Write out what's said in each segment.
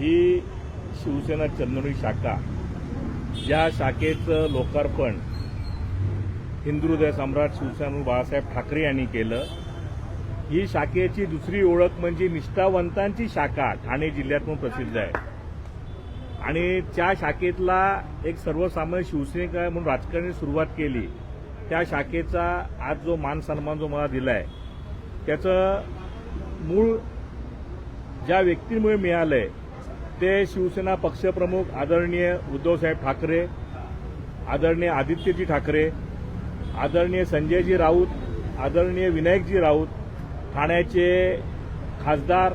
ही शिवसेना चंदनवाडी शाखा, ज्या शाखेचं लोकार्पण हिंदुहृदय सम्राट शिवसेना बाळासाहेब ठाकरे यांनी केलं, ही शाखेची दुसरी ओळख म्हणजे निष्ठावंतांची शाखा ठाणे जिल्ह्यात म्हणून प्रसिद्ध आहे। आणि त्या शाखेतला एक सर्वसामान्य शिवसैनिक म्हणून राजकारणाची सुरुवात केली, त्या शाखेचा आज जो मान सन्मान जो मला दिलाय, त्याचं मूळ ज्या व्यक्तींमुळे मिळालंय ते शिवसेना पक्षप्रमुख आदरणीय उद्धवसाहेब ठाकरे, आदरणीय आदित्यजी ठाकरे, आदरणीय संजयजी राऊत, आदरणीय विनायकजी राऊत, ठाण्याचे खासदार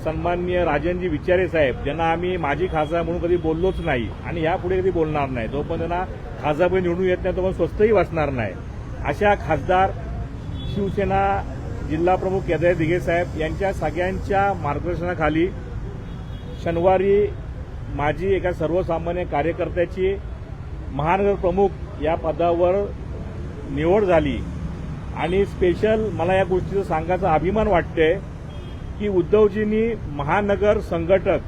सन्माननीय राजनजी विचारे साहेब, ज्यांना आम्ही माजी खासदार म्हणून कधी बोललोच नाही आणि यापुढे कधी बोलणार नाही, जोपर्यंत त्यांना खासदारपदी निवडून येत नाही तोपर्यंत स्वस्तही वाचणार नाही, अशा खासदार शिवसेना जिल्हाप्रमुख केदार दिघे साहेब यांच्या सगळ्यांच्या मार्गदर्शनाखाली शनिवारी माझी एका सर्वसामान्य कार्यकर्त्याची महानगर प्रमुख या पदावर निवड झाली। आणि स्पेशल मला या गोष्टीचा सांगायचा अभिमान वाटतोय की उद्धवजींनी महानगर संघटक,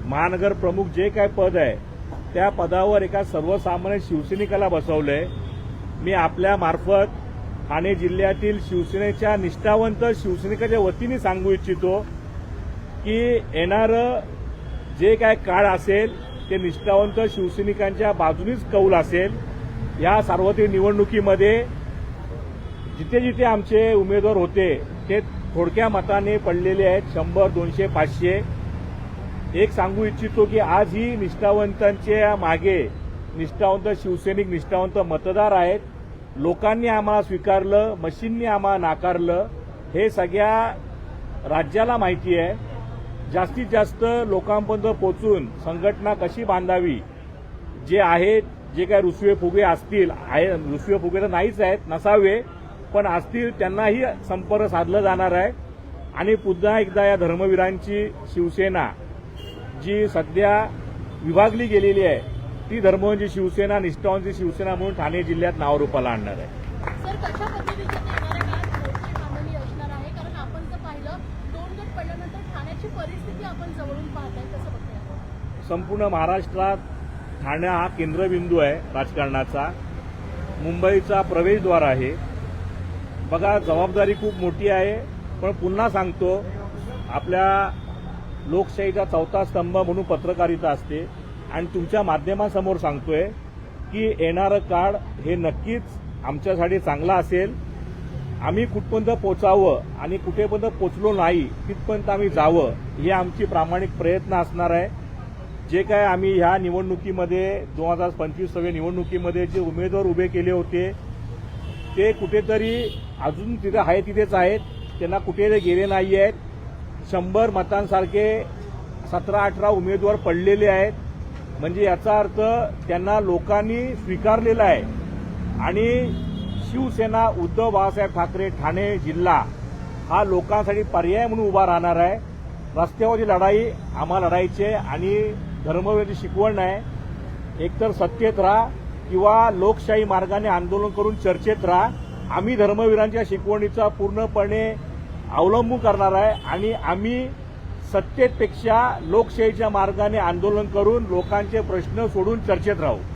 महानगर प्रमुख जे काय पद आहे त्या पदावर एका सर्वसामान्य शिवसैनिकाला बसवलंय। मी आपल्या मार्फत ठाणे जिल्ह्यातील शिवसेनेच्या निष्ठावंत शिवसैनिकाच्या वतीने सांगू इच्छितो की येणारं जे काय काळ असेल ते निष्ठावंत शिवसैनिकांच्या बाजूनीच कौल असेल। या सार्वत्रिक निवडणुकीमध्ये जिथे जिथे आमचे उमेदवार होते ते थोडक्या मताने पडलेले आहेत, 100, 200, 500। एक सांगू इच्छितो की आज ही निष्ठावंतांच्या मागे निष्ठावंत शिवसैनिक, निष्ठावंत मतदार आहेत। लोकांनी आम्हाला स्वीकारलं, मशीननी आम्हाला नाकारलं, हे सगळ्या राज्याला माहिती आहे। जास्तीत जास्त लोकांपर्यंत पोहोचून संघटना कशी बांधावी, जे आहेत जे काय रुसवे फुगे असतील, रुसवे फुगे तर नाहीच आहेत, नसावे पण असतील, त्यांनाही संपर्क साधला जाणार आहे। आणि पुन्हा एकदा या धर्मवीरांची शिवसेना जी सध्या विभागली गेलेली आहे ती धर्मवीरांची शिवसेना, निष्ठावांची शिवसेना म्हणून ठाणे जिल्ह्यात नावरूपाला आणणार आहे। सर, कशा पद्धतीने येणाऱ्या काळात मोर्चे कामाली असणार आहे? कारण आपण जर पाहिलं 2 गट पडल्यानंतर ठाण्याची परिस्थिती आपण जवळून पाहताय, कसं बघताय? संपूर्ण महाराष्ट्रात ठाणे हा केंद्रबिंदू आहे राजकारणाचा, मुंबईचा प्रवेशद्वार आहे। बघा, जबाबदारी खूप मोठी आहे, पण पुन्हा सांगतो, आपल्या लोकशाहीचा चौथा स्तंभ म्हणून पत्रकारिता असते आणि तुमच्या माध्यमासमोर सांगतोय की येणारं काळ हे नक्कीच आमच्यासाठी चांगला असेल। आम्ही कुठपर्यंत पोचावं आणि कुठेपर्यंत पोचलो नाही तिथपर्यंत आम्ही जावं, हे आमची प्रामाणिक प्रयत्न असणार आहे। जे काय आम्ही ह्या निवडणुकीमध्ये 2025 निवडणुकीमध्ये जे उमेदवार उभे केले होते ते कुठेतरी अजून तिथे आहे तिथेच आहेत, त्यांना कुठे गेले नाही आहेत। 100 मतांसारखे 17-18 उमेदवार पडलेले आहेत, म्हणजे याचा अर्थ त्यांना लोकांनी स्वीकारलेला आहे। आणि शिवसेना उद्धव बाळासाहेब ठाकरे ठाणे जिल्हा हा लोकांसाठी पर्याय म्हणून उभा राहणार आहे। रस्त्यावरची लढाई आम्हाला लढायची आहे आणि धर्मवीरांची शिकवण आहे, एकतर सत्तेत राहा किंवा लोकशाही मार्गाने आंदोलन करून चर्चेत राहा। आम्ही धर्मवीरांच्या शिकवणीचा पूर्णपणे अवलंब करणार आहे आणि आम्ही सत्तेपेक्षा लोकशाहीच्या मार्गाने आंदोलन करून लोकांचे प्रश्न सोडून चर्चेत राहू।